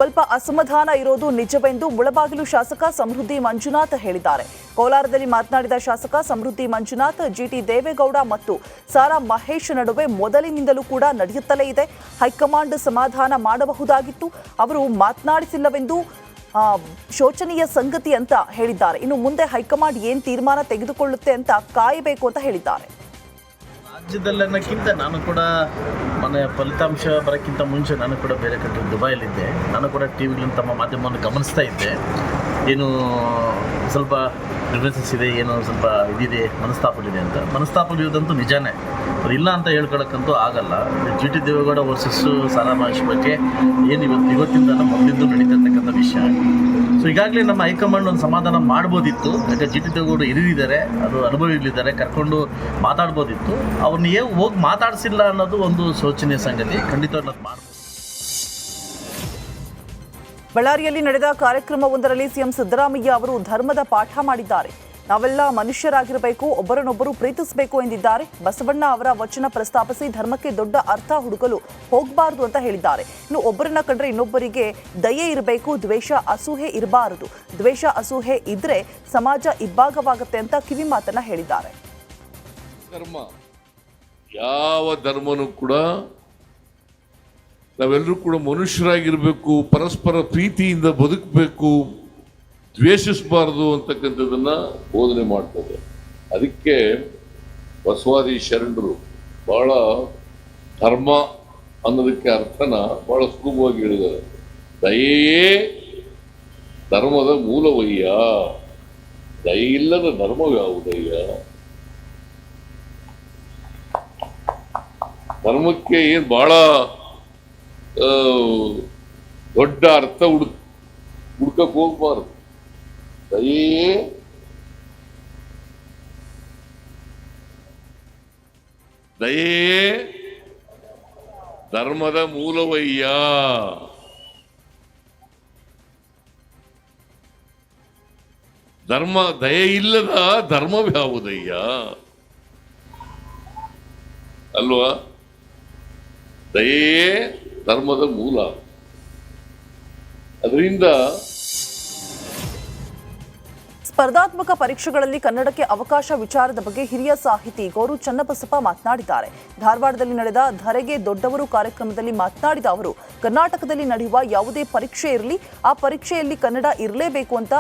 ಸ್ವಲ್ಪ ಅಸಮಾಧಾನ ಇರೋದು ನಿಜವೆಂದು ಮುಳಬಾಗಿಲು ಶಾಸಕ ಸಮೃದ್ಧಿ ಮಂಜುನಾಥ್ ಹೇಳಿದ್ದಾರೆ. ಕೋಲಾರದಲ್ಲಿ ಮಾತನಾಡಿದ ಶಾಸಕ ಸಮೃದ್ಧಿ ಮಂಜುನಾಥ್, ಜಿಟಿ ದೇವೇಗೌಡ ಮತ್ತು ಸಾರಾ ಮಹೇಶ್ ನಡುವೆ ಮೊದಲಿನಿಂದಲೂ ಕೂಡ ನಡೆಯುತ್ತಲೇ ಇದೆ. ಹೈಕಮಾಂಡ್ ಸಮಾಧಾನ ಮಾಡಬಹುದಾಗಿತ್ತು, ಅವರು ಮಾತನಾಡಿಸಿಲ್ಲವೆಂದು ಶೋಚನೀಯ ಸಂಗತಿ ಅಂತ ಹೇಳಿದ್ದಾರೆ. ಇನ್ನು ಮುಂದೆ ಹೈಕಮಾಂಡ್ ಏನು ತೀರ್ಮಾನ ತೆಗೆದುಕೊಳ್ಳುತ್ತೆ ಅಂತ ಕಾಯಬೇಕು ಅಂತ ಹೇಳಿದ್ದಾರೆ. ರಾಜ್ಯದಲ್ಲನ್ನಕ್ಕಿಂತ ನಾನು ಕೂಡ ಮನೆ ಫಲಿತಾಂಶ ಬರೋಕ್ಕಿಂತ ಮುಂಚೆ ನಾನು ಕೂಡ ಬೇರೆ ಕಡೆ ದುಬೈಲಿದ್ದೆ. ನಾನು ಕೂಡ ಟಿ ವಿಗಳನ್ನು ತಮ್ಮ ಮಾಧ್ಯಮವನ್ನು ಗಮನಿಸ್ತಾ ಇದ್ದೆ. ಏನು ಸ್ವಲ್ಪ ಡಿಫ್ರೆನ್ಸಸ್ ಇದೆ, ಏನೋ ಸ್ವಲ್ಪ ಇದಿದೆ, ಮನಸ್ತಾಪಗಳಿದೆ ಅಂತ. ಮನಸ್ತಾಪಗಳಿರೋದಂತೂ ನಿಜಾನೇ, ಅದು ಇಲ್ಲ ಅಂತ ಹೇಳ್ಕೊಳ್ಳೋಕ್ಕಂತೂ ಆಗಲ್ಲ. G T Devegowda versus Sara Mahesh ಬಗ್ಗೆ ಏನು ಇವತ್ತಿಂದ ಮೊದಲಿಂದ ನಡೀತಿರ್ತಕ್ಕಂಥ ವಿಷಯ. ಸೊ ಈಗಾಗಲೇ ನಮ್ಮ ಹೈಕಮಾಂಡ್ ಒಂದು ಸಮಾಧಾನ ಮಾಡ್ಬೋದಿತ್ತು. ಯಾಕೆ ಜಿ ಟಿ ದೇವೇಗೌಡ ಹಿರಿಯರಿದ್ದಾರೆ, ಅದು ಅನುಭವಿಗಳಿದ್ದಾರೆ, ಕರ್ಕೊಂಡು ಮಾತಾಡ್ಬೋದಿತ್ತು. ಅವ್ರನ್ನ ಹೋಗಿ ಮಾತಾಡಿಸಿಲ್ಲ ಅನ್ನೋದು ಒಂದು ಶೋಚನೀಯ ಸಂಗತಿ. ಖಂಡಿತವಾಗಿ ಅದು ಮಾಡ್ಬೋದು. ಬಳ್ಳಾರಿಯಲ್ಲಿ ನಡೆದ ಕಾರ್ಯಕ್ರಮವೊಂದರಲ್ಲಿ ಸಿಎಂ ಸಿದ್ದರಾಮಯ್ಯ ಅವರು ಧರ್ಮದ ಪಾಠ ಮಾಡಿದ್ದಾರೆ. ನಾವೆಲ್ಲ ಮನುಷ್ಯರಾಗಿರಬೇಕು, ಒಬ್ಬರನ್ನೊಬ್ಬರು ಪ್ರೀತಿಸಬೇಕು ಎಂದಿದ್ದಾರೆ. ಬಸವಣ್ಣ ಅವರ ವಚನ ಪ್ರಸ್ತಾಪಿಸಿ ಧರ್ಮಕ್ಕೆ ದೊಡ್ಡ ಅರ್ಥ ಹುಡುಕಲು ಹೋಗಬಾರದು ಅಂತ ಹೇಳಿದ್ದಾರೆ. ಇನ್ನು ಒಬ್ಬರನ್ನ ಕಂಡ್ರೆ ಇನ್ನೊಬ್ಬರಿಗೆ ದಯೆ ಇರಬೇಕು, ದ್ವೇಷ ಅಸೂಹೆ ಇರಬಾರದು. ದ್ವೇಷ ಅಸೂಹೆ ಇದ್ರೆ ಸಮಾಜ ಇಬ್ಬಾಗವಾಗುತ್ತೆ ಅಂತ ಕಿವಿ ಮಾತನ್ನ ಹೇಳಿದ್ದಾರೆ. ಧರ್ಮ ಯಾವ ಧರ್ಮನೂ ಕೂಡ ನಾವೆಲ್ಲರೂ ಕೂಡ ಮನುಷ್ಯರಾಗಿರಬೇಕು, ಪರಸ್ಪರ ಪ್ರೀತಿಯಿಂದ ಬದುಕಬೇಕು, ದ್ವೇಷಿಸಬಾರದು ಅಂತಕ್ಕಂಥದ್ದನ್ನು ಬೋಧನೆ ಮಾಡ್ತದೆ. ಅದಕ್ಕೆ ಬಸವಾದಿ ಶರಣರು ಬಹಳ ಧರ್ಮ ಅನ್ನೋದಕ್ಕೆ ಅರ್ಥನ ಬಹಳ ಸುಲಭವಾಗಿ ಹೇಳಿದ್ದಾರೆ. ದಯೆಯೇ ಧರ್ಮದ ಮೂಲವಯ್ಯ, ದಯೆ ಇಲ್ಲದ ಧರ್ಮವ್ಯಾವುದಯ್ಯ. ಧರ್ಮಕ್ಕೆ ಏನು ಬಹಳ ದೊಡ್ಡ ಅರ್ಥ ಹುಡ್ಕಕ್ಕೆ ಹೋಗ್ಬಾರ್ದು. ದಯೆಯೇ ಧರ್ಮದ ಮೂಲವಯ್ಯ. ದಯೆ ಇಲ್ಲದ ಧರ್ಮವ್ಯಾವುದಯ್ಯ ಅಲ್ವಾ? ದಯೆಯೇ ಧರ್ಮದ ಮೂಲ. ಅದರಿಂದ ಸ್ಪರ್ಧಾತ್ಮಕ ಪರೀಕ್ಷೆಗಳಲ್ಲಿ ಕನ್ನಡಕ್ಕೆ ಅವಕಾಶ ವಿಚಾರದ ಬಗ್ಗೆ ಹಿರಿಯ ಸಾಹಿತಿ ಗೋರು ಚನ್ನಬಸಪ್ಪ ಮಾತನಾಡಿದ್ದಾರೆ. ಧಾರವಾಡದಲ್ಲಿ ನಡೆದ ಧರೆಗೆ ದೊಡ್ಡವರು ಕಾರ್ಯಕ್ರಮದಲ್ಲಿ ಮಾತನಾಡಿದ ಅವರು, ಕರ್ನಾಟಕದಲ್ಲಿ ನಡೆಯುವ ಯಾವುದೇ ಪರೀಕ್ಷೆ ಇರಲಿ, ಆ ಪರೀಕ್ಷೆಯಲ್ಲಿ ಕನ್ನಡ ಇರಲೇಬೇಕು ಅಂತ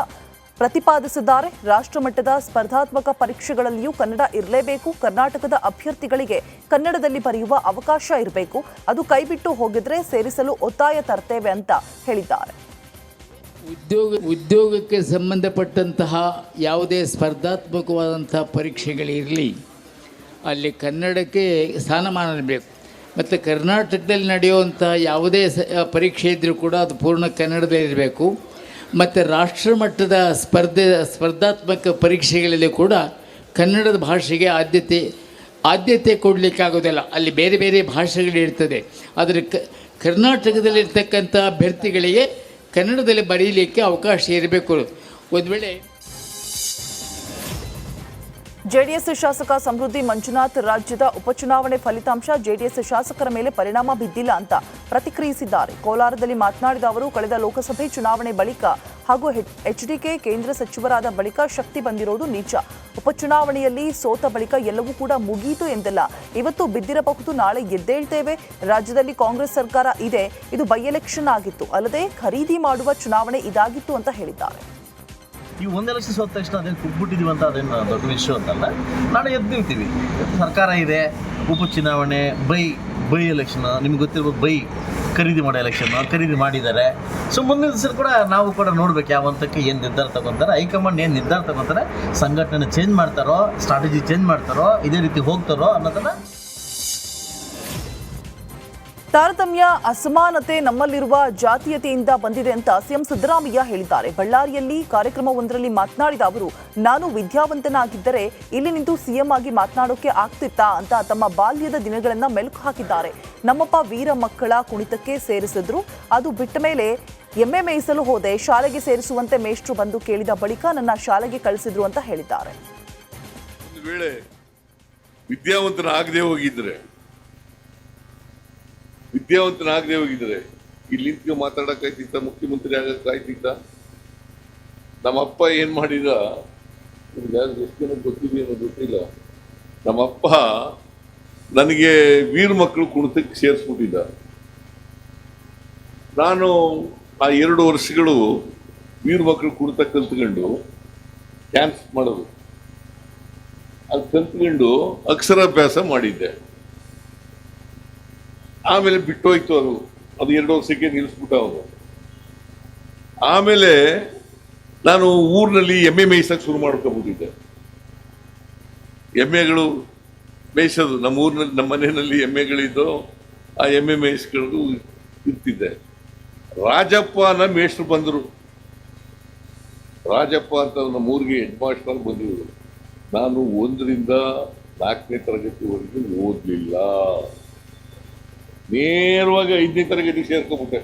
ಪ್ರತಿಪಾದಿಸಿದ್ದಾರೆ. ರಾಷ್ಟ್ರಮಟ್ಟದ ಸ್ಪರ್ಧಾತ್ಮಕ ಪರೀಕ್ಷೆಗಳಲ್ಲಿಯೂ ಕನ್ನಡ ಇರಲೇಬೇಕು. ಕರ್ನಾಟಕದ ಅಭ್ಯರ್ಥಿಗಳಿಗೆ ಕನ್ನಡದಲ್ಲಿ ಬರೆಯುವ ಅವಕಾಶ ಇರಬೇಕು. ಅದು ಕೈಬಿಟ್ಟು ಹೋಗಿದ್ರೆ ಸೇರಿಸಲು ಒತ್ತಾಯ ತರ್ತೇವೆ ಅಂತ ಹೇಳಿದ್ದಾರೆ. ಉದ್ಯೋಗಕ್ಕೆ ಸಂಬಂಧಪಟ್ಟಂತಹ ಯಾವುದೇ ಸ್ಪರ್ಧಾತ್ಮಕವಾದಂತಹ ಪರೀಕ್ಷೆಗಳಿರಲಿ, ಅಲ್ಲಿ ಕನ್ನಡಕ್ಕೆ ಸ್ಥಾನಮಾನ ಬೇಕು. ಮತ್ತು ಕರ್ನಾಟಕದಲ್ಲಿ ನಡೆಯುವಂಥ ಯಾವುದೇ ಪರೀಕ್ಷೆ ಇದ್ದರೂ ಕೂಡ ಅದು ಪೂರ್ಣ ಕನ್ನಡದಲ್ಲಿರಬೇಕು. ಮತ್ತು ರಾಷ್ಟ್ರಮಟ್ಟದ ಸ್ಪರ್ಧಾತ್ಮಕ ಪರೀಕ್ಷೆಗಳಲ್ಲಿ ಕೂಡ ಕನ್ನಡದ ಭಾಷೆಗೆ ಆದ್ಯತೆ ಕೊಡಲಿಕ್ಕಾಗೋದಿಲ್ಲ. ಅಲ್ಲಿ ಬೇರೆ ಬೇರೆ ಭಾಷೆಗಳಿರ್ತದೆ. ಆದರೆ ಕರ್ನಾಟಕದಲ್ಲಿರ್ತಕ್ಕಂಥ ಅಭ್ಯರ್ಥಿಗಳಿಗೆ ಕನ್ನಡದಲ್ಲಿ ಬರೀಲಿಕ್ಕೆ ಅವಕಾಶ ಇರಬೇಕು. ಒಂದು ವೇಳೆ ಜೆಡಿಎಸ್ ಶಾಸಕ ಸಮೃದ್ಧಿ ಮಂಜುನಾಥ್, ರಾಜ್ಯದ ಉಪಚುನಾವಣೆ ಫಲಿತಾಂಶ ಜೆಡಿಎಸ್ ಶಾಸಕರ ಮೇಲೆ ಪರಿಣಾಮ ಬಿದ್ದಿಲ್ಲ ಅಂತ ಪ್ರತಿಕ್ರಿಯಿಸಿದ್ದಾರೆ. ಕೋಲಾರದಲ್ಲಿ ಮಾತನಾಡಿದ ಅವರು, ಕಳೆದ ಲೋಕಸಭೆ ಚುನಾವಣೆ ಬಳಿಕ ಹಾಗೂ ಎಚ್ಡಿಕೆ ಕೇಂದ್ರ ಸಚಿವರಾದ ಬಳಿಕ ಶಕ್ತಿ ಬಂದಿರೋದು ನಿಜ. ಉಪಚುನಾವಣೆಯಲ್ಲಿ ಸೋತ ಬಳಿಕ ಎಲ್ಲವೂ ಕೂಡ ಮುಗಿಯಿತು ಎಂದಲ್ಲ. ಇವತ್ತು ಬಿದ್ದಿರಬಹುದು, ನಾಳೆ ಎದ್ದೇಳ್ತೇವೆ. ರಾಜ್ಯದಲ್ಲಿ ಕಾಂಗ್ರೆಸ್ ಸರ್ಕಾರ ಇದೆ, ಇದು ಬೈ ಎಲೆಕ್ಷನ್ ಆಗಿತ್ತು, ಅಲ್ಲದೆ ಖರೀದಿ ಮಾಡುವ ಚುನಾವಣೆ ಇದಾಗಿತ್ತು ಅಂತ ಹೇಳಿದ್ದಾರೆ. ಈ ಒಂದು ಎಲೆಕ್ಷನ್ ಸೋತ ತಕ್ಷಣ ಅದೇನು ಕುಗ್ಬಿಟ್ಟಿದ್ದೀವಿ ಅಂತ ಅದೇನು ದೊಡ್ಡ ವಿಷಯ ಅಂತಲ್ಲ. ನಾಳೆ ಎದ್ದು ನಿಲ್ತೀವಿ. ಸರ್ಕಾರ ಇದೆ, ಉಪಚುನಾವಣೆ, ಬೈ ಎಲೆಕ್ಷನ್, ನಿಮ್ಗೆ ಗೊತ್ತಿರ್ಬೋದು, ಖರೀದಿ ಮಾಡೋ ಎಲೆಕ್ಷನ್ ಖರೀದಿ ಮಾಡಿದ್ದಾರೆ. ಸೊ ಮುಂದಿನ ದಿವಸ ಕೂಡ ನಾವು ಕೂಡ ನೋಡ್ಬೇಕು ಯಾವ ಹಂತಕ್ಕೆ ಏನು ನಿರ್ಧಾರ ತಗೊತಾರೆ, ಹೈಕಮಾಂಡ್ ಏನು ನಿರ್ಧಾರ ತಗೊತಾರೆ, ಸಂಘಟನೆ ಚೇಂಜ್ ಮಾಡ್ತಾರೋ, ಸ್ಟ್ರಾಟಜಿ ಚೇಂಜ್ ಮಾಡ್ತಾರೋ, ಇದೇ ರೀತಿ ಹೋಗ್ತಾರೋ ಅನ್ನೋದನ್ನ. ತಾರತಮ್ಯ, ಅಸಮಾನತೆ ನಮ್ಮಲ್ಲಿರುವ ಜಾತೀಯತೆಯಿಂದ ಬಂದಿದೆ ಅಂತ ಸಿಎಂ ಸಿದ್ದರಾಮಯ್ಯ ಹೇಳಿದ್ದಾರೆ. ಬಳ್ಳಾರಿಯಲ್ಲಿ ಕಾರ್ಯಕ್ರಮವೊಂದರಲ್ಲಿ ಮಾತನಾಡಿದ ಅವರು, ನಾನು ವಿದ್ಯಾವಂತನಾಗಿದ್ದರೆ ಇಲ್ಲಿ ನಿಂತು ಸಿಎಂ ಆಗಿ ಮಾತನಾಡೋಕೆ ಆಗ್ತಿತ್ತಾ ಅಂತ ತಮ್ಮ ಬಾಲ್ಯದ ದಿನಗಳನ್ನ ಮೆಲುಕು ಹಾಕಿದ್ದಾರೆ. ನಮ್ಮಪ್ಪ ವೀರ ಮಕ್ಕಳ ಕುಣಿತಕ್ಕೆ ಸೇರಿಸಿದ್ರು, ಅದು ಬಿಟ್ಟ ಮೇಲೆ ಎಮ್ಮೆ ಮೇಯಿಸಲು ಹೋದೆ, ಶಾಲೆಗೆ ಸೇರಿಸುವಂತೆ ಮೇಷ್ಟ್ರು ಬಂದು ಕೇಳಿದ ಬಳಿಕ ನನ್ನ ಶಾಲೆಗೆ ಕಳಿಸಿದ್ರು ಅಂತ ಹೇಳಿದ್ದಾರೆ. ಒಂದು ವೇಳೆ ವಿದ್ಯಾವಂತನಾಗದೆ ಹೋಗಿದ್ರೆ ಇಲ್ಲಿಂದ ಮಾತಾಡೋಕ್ಕಾಯ್ತಿತ್ತ, ಮುಖ್ಯಮಂತ್ರಿ ಆಗಕ್ಕಾಯ್ತಿತ್ತ? ನಮ್ಮಪ್ಪ ಏನು ಮಾಡಿದ, ಎಷ್ಟು ಜನ ಗೊತ್ತಿದೆ ಅನ್ನೋ ಗೊತ್ತಿಲ್ಲ. ನಮ್ಮಪ್ಪ ನನಗೆ ವೀರ ಮಕ್ಕಳು ಕುಣಿತಕ್ಕೆ ಸೇರಿಸ್ಬಿಟ್ಟಿದ್ದ. ನಾನು ಆ 2 ವರ್ಷಗಳು ವೀರ ಮಕ್ಕಳು ಕುಣಿತ ಕಲ್ತ್ಕೊಂಡು ಡ್ಯಾನ್ಸ್ ಮಾಡೋದು, ಅದು ಕಲ್ತ್ಕೊಂಡು ಅಕ್ಷರಾಭ್ಯಾಸ ಮಾಡಿದ್ದೆ. ಆಮೇಲೆ ಬಿಟ್ಟೋಯ್ತು ಅದು 2 ವರ್ಷಕ್ಕೆ ನಿಲ್ಲಿಸ್ಬಿಟ್ಟ ಅವನು. ಆಮೇಲೆ ನಾನು ಊರಿನಲ್ಲಿ ಎಮ್ಮೆ ಮೇಯಿಸಕ್ಕೆ ಶುರು ಮಾಡ್ಕೊಂಡ್ಬಿಟ್ಟಿದ್ದೆ. ಎಮ್ಮೆಗಳು ಮೇಯಿಸೋದು ನಮ್ಮ ಊರಿನಲ್ಲಿ, ನಮ್ಮ ಮನೆಯಲ್ಲಿ ಎಮ್ಮೆಗಳಿದ್ದು ಆ ಎಮ್ಮೆ ಮೇಯಿಸ್ಕೊಂಡು ಇರ್ತಿದ್ದೆ. ರಾಜಪ್ಪನ ಮೇಷ್ಟ್ರು ಬಂದರು. ರಾಜಪ್ಪ ಅಂತ ನಮ್ಮ ಊರಿಗೆ ಹೆಡ್ ಮಾಸ್ಟರ್ ಬಂದಿದ್ರು. ನಾನು 1ರಿಂದ 4ನೇ ತರಗತಿವರೆಗೂ ಓದಲಿಲ್ಲ. ನೇರವಾಗಿ 5ನೇ ತರಗತಿಗೆ ಸೇರ್ಕೊಂಡ್ಬಿಟ್ಟೆ.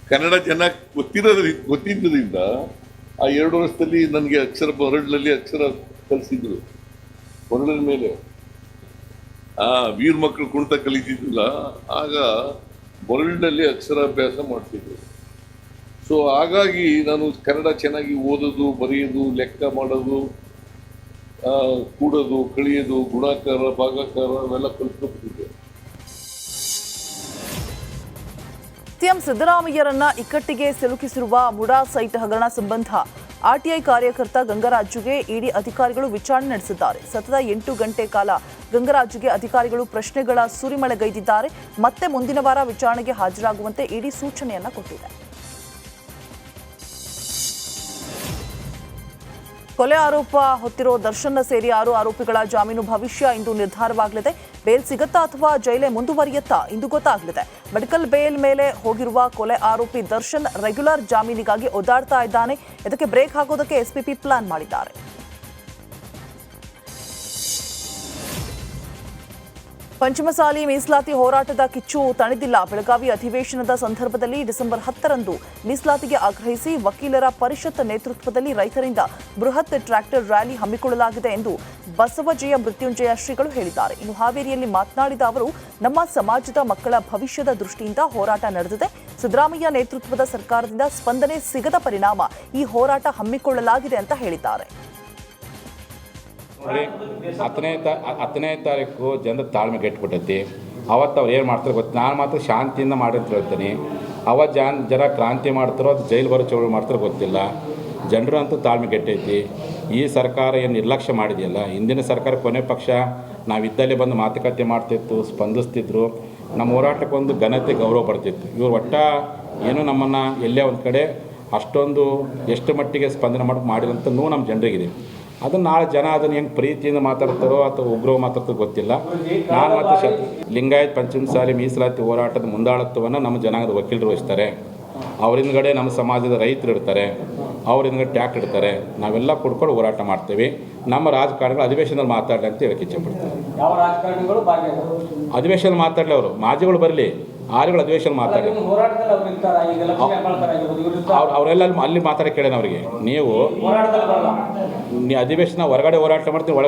ಕನ್ನಡ ಚೆನ್ನಾಗಿ ಗೊತ್ತಿದ್ದರಿಂದ ಆ 2 ವರ್ಷದಲ್ಲಿ ನನಗೆ ಅಕ್ಷರ ಬರಡ್ನಲ್ಲಿ ಅಕ್ಷರ ಕಲಿಸಿದ್ರು. ಬರಡಿನ ಮೇಲೆ ವೀರ ಮಕ್ಕಳು ಕುಣಿತ ಕಲಿತಿದ್ದಿಲ್ಲ, ಆಗ ಬರಡಿನಲ್ಲಿ ಅಕ್ಷರಾಭ್ಯಾಸ ಮಾಡ್ತಿದ್ರು. ಸೊ ಹಾಗಾಗಿ ನಾನು ಕನ್ನಡ ಚೆನ್ನಾಗಿ ಓದೋದು, ಬರೆಯೋದು, ಲೆಕ್ಕ ಮಾಡೋದು, ಕೂಡೋದು, ಕಳಿಯೋದು, ಗುಣಾಕಾರ, ಭಾಗಾಕಾರ ಅವೆಲ್ಲ ಕಲಿತ್ಕೊಬಿಟ್ಟಿದ್ದೆ. ಸಿಎಂ ಸಿದ್ದರಾಮಯ್ಯರನ್ನ ಇಕ್ಕಟ್ಟಿಗೆ ಸಿಲುಕಿಸಿರುವ ಮುಡಾ ಸೈಟ್ ಹಗರಣ ಸಂಬಂಧ ಆರ್ಟಿಐ ಕಾರ್ಯಕರ್ತ ಗಂಗರಾಜುಗೆ ಇಡಿ ಅಧಿಕಾರಿಗಳು ವಿಚಾರಣೆ ನಡೆಸಿದ್ದಾರೆ. ಸತತ 8 ಗಂಟೆ ಕಾಲ ಗಂಗರಾಜುಗೆ ಅಧಿಕಾರಿಗಳು ಪ್ರಶ್ನೆಗಳ ಸುರಿಮಳೆಗೈದಿದ್ದಾರೆ. ಮತ್ತೆ ಮುಂದಿನ ವಾರ ವಿಚಾರಣೆಗೆ ಹಾಜರಾಗುವಂತೆ ಇಡಿ ಸೂಚನೆಯನ್ನ ಕೊಟ್ಟಿದೆ. ಕೊಲೆ ಆರೋಪ ಹೊತ್ತಿರೋ ದರ್ಶನ್ ಸೇರಿ 6 ಆರೋಪಿಗಳ ಜಾಮೀನು ಭವಿಷ್ಯ ಇಂದು ನಿರ್ಧಾರವಾಗಲಿದೆ. ಬೇಲ್ ಸಿಗತ್ತಾ ಅಥವಾ ಜೈಲೇ ಮುಂದುವರಿಯುತ್ತಾ ಇಂದು ಗೊತ್ತಾಗಲಿದೆ. ಮೆಡಿಕಲ್ ಬೇಲ್ ಮೇಲೆ ಹೋಗಿರುವ ಕೊಲೆ ಆರೋಪಿ ದರ್ಶನ್ ರೆಗ್ಯುಲರ್ ಜಾಮೀನಿಗಾಗಿ ಓದಾಡ್ತಾ ಇದ್ದಾನೆ. ಇದಕ್ಕೆ ಬ್ರೇಕ್ ಹಾಕೋದಕ್ಕೆ ಎಸ್ಪಿಪಿ ಪ್ಲಾನ್ ಮಾಡಿದ್ದಾರೆ. ಪಂಚಮಸಾಲಿ ಮೀಸಲಾತಿ ಹೋರಾಟದ ಕಿಚ್ಚು ತಣಿದಿಲ್ಲ. ಬೆಳಗಾವಿ ಅಧಿವೇಶನದ ಸಂದರ್ಭದಲ್ಲಿ ಡಿಸೆಂಬರ್ 10ರಂದು ಮೀಸಲಾತಿಗೆ ಆಗ್ರಹಿಸಿ ವಕೀಲರ ಪರಿಷತ್ ನೇತೃತ್ವದಲ್ಲಿ ರೈತರಿಂದ ಬೃಹತ್ ಟ್ರ್ಯಾಕ್ಟರ್ ರ್ಯಾಲಿ ಹಮ್ಮಿಕೊಳ್ಳಲಾಗಿದೆ ಎಂದು ಬಸವಜಯ ಮೃತ್ಯುಂಜಯ ಶ್ರೀಗಳು ಹೇಳಿದ್ದಾರೆ. ಇನ್ನು ಹಾವೇರಿಯಲ್ಲಿ ಮಾತನಾಡಿದ ಅವರು, ನಮ್ಮ ಸಮಾಜದ ಮಕ್ಕಳ ಭವಿಷ್ಯದ ದೃಷ್ಟಿಯಿಂದ ಹೋರಾಟ ನಡೆದಿದೆ. ಸಿದ್ದರಾಮಯ್ಯ ನೇತೃತ್ವದ ಸರ್ಕಾರದಿಂದ ಸ್ಪಂದನೆ ಸಿಗದ ಪರಿಣಾಮ ಈ ಹೋರಾಟ ಹಮ್ಮಿಕೊಳ್ಳಲಾಗಿದೆ ಅಂತ ಹೇಳಿದ್ದಾರೆ. ನೋಡಿ, 10ನೇ ತಾರೀಕು ಜನರ ತಾಳ್ಮೆ ಕೆಟ್ಬಿಟ್ಟೈತಿ. ಅವತ್ತು ಅವ್ರು ಏನು ಮಾಡ್ತಾರೆ ಗೊತ್ತು, ನಾನು ಮಾತ್ರ ಶಾಂತಿಯಿಂದ ಮಾಡಿರ್ತ ಹೇಳ್ತೀನಿ. ಅವತ್ತು ಜನ ಕ್ರಾಂತಿ ಮಾಡ್ತಾರೋ ಅದು ಜೈಲು ಬರೋ ಚೌಳು ಮಾಡ್ತಾರೋ ಗೊತ್ತಿಲ್ಲ. ಜನರು ಅಂತೂ ತಾಳ್ಮೆ ಕೆಟ್ಟೈತಿ. ಈ ಸರ್ಕಾರ ಏನು ನಿರ್ಲಕ್ಷ್ಯ ಮಾಡಿದೆಯಲ್ಲ, ಹಿಂದಿನ ಸರ್ಕಾರ ಕೊನೆ ಪಕ್ಷ ನಾವಿದ್ದಲ್ಲಿ ಬಂದು ಮಾತುಕತೆ ಮಾಡ್ತಿತ್ತು, ಸ್ಪಂದಿಸ್ತಿದ್ರು, ನಮ್ಮ ಹೋರಾಟಕ್ಕೊಂದು ಘನತೆ ಗೌರವ ಬರ್ತಿತ್ತು. ಇವರು ಏನು ನಮ್ಮನ್ನು ಎಲ್ಲೇ ಒಂದು ಕಡೆ ಅಷ್ಟೊಂದು ಎಷ್ಟು ಮಟ್ಟಿಗೆ ಸ್ಪಂದನೆ ಮಾಡಿರೋಂಥ ನಮ್ಮ ಜನರಿಗಿದೆ. ಅದನ್ನು ನಾಳೆ ಜನ ಅದನ್ನು ಹೆಂಗೆ ಪ್ರೀತಿಯಿಂದ ಮಾತಾಡ್ತಾರೋ ಅಥವಾ ಉಗ್ರವ ಮಾತಾಡ್ತಾರೋ ಗೊತ್ತಿಲ್ಲ. ನಾನು ಮತ್ತು ಲಿಂಗಾಯತ್ ಪಂಚಮಸಾಲಿ ಮೀಸಲಾತಿ ಹೋರಾಟದ ಮುಂದಾಳತ್ವವನ್ನು ನಮ್ಮ ಜನಾಂಗದ ವಕೀಲರು ವಹಿಸ್ತಾರೆ. ಅವ್ರ ಹಿಂದ್ಗಡೆ ನಮ್ಮ ಸಮಾಜದ ರೈತರು ಇರ್ತಾರೆ, ಅವ್ರ ಹಿಂದ್ಗಡೆ ಟ್ಯಾಕ್ಟ್ ಇಡ್ತಾರೆ. ನಾವೆಲ್ಲ ಕುಡ್ಕೊಂಡು ಹೋರಾಟ ಮಾಡ್ತೀವಿ. ನಮ್ಮ ರಾಜಕಾರಣಿಗಳು ಅಧಿವೇಶನದಲ್ಲಿ ಮಾತಾಡಲಿ ಅಂತ ಹೇಳಕ್ಕೆ ಇಚ್ಛೆಪಡ್ತೀವಿ. ಅಧಿವೇಶನ ಮಾತಾಡಲಿ, ಅವರು ಮಾಜಿಗಳು ಬರಲಿ, ಆರುಗಳು ಅಧಿವೇಶನ ಮಾತಾಡಿ, ಅವರೆಲ್ಲ ಅಲ್ಲಿ ಮಾತಾಡೋಕೆ ಕೇಳೋಣ ಅವರಿಗೆ. ನೀವು ಅಧಿವೇಶನ ಹೊರಗಡೆ ಹೋರಾಟ ಮಾಡ್ತೀವಿ, ಒಳಗಡೆ